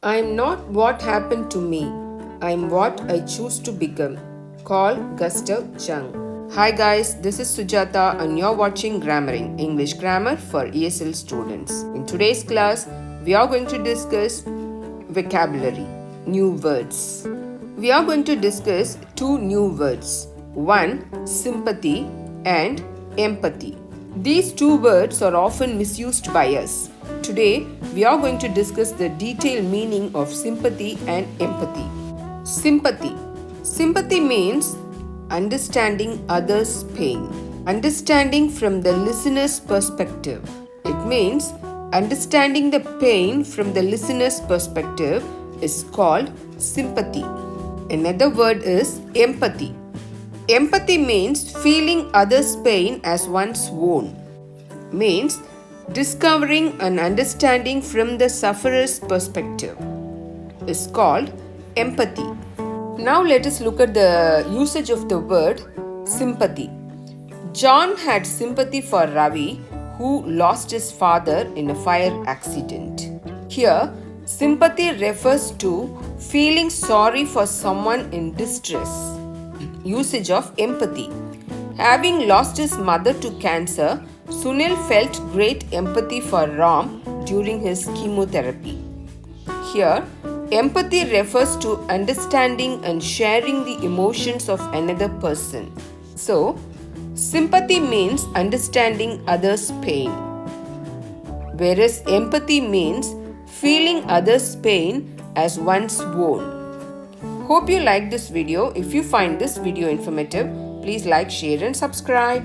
I'm not what happened to me. I'm what I choose to become. Call Gustav Jung. Hi guys, this is Sujata and you're watching Grammaring, English Grammar for ESL students. In today's class, we are going to discuss vocabulary, new words. We are going to discuss two new words. One, sympathy and empathy. These two words are often misused by us. Today, we are going to discuss the detailed meaning of sympathy and empathy. Sympathy. Sympathy means understanding others' pain. Understanding from the listener's perspective. It means understanding the pain from the listener's perspective is called sympathy. Another word is empathy. Empathy means feeling others' pain as one's own. Means discovering and understanding from the sufferer's perspective is called empathy. Now let us look at the usage of the word sympathy. John had sympathy for Ravi, who lost his father in a fire accident. Here, sympathy refers to feeling sorry for someone in distress. Usage of empathy. Having lost his mother to cancer, Sunil felt great empathy for Ram during his chemotherapy. Here, empathy refers to understanding and sharing the emotions of another person. So, sympathy means understanding others' pain, whereas empathy means feeling others' pain as one's own. Hope you like this video. If you find this video informative, please like, share and subscribe.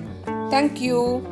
Thank you.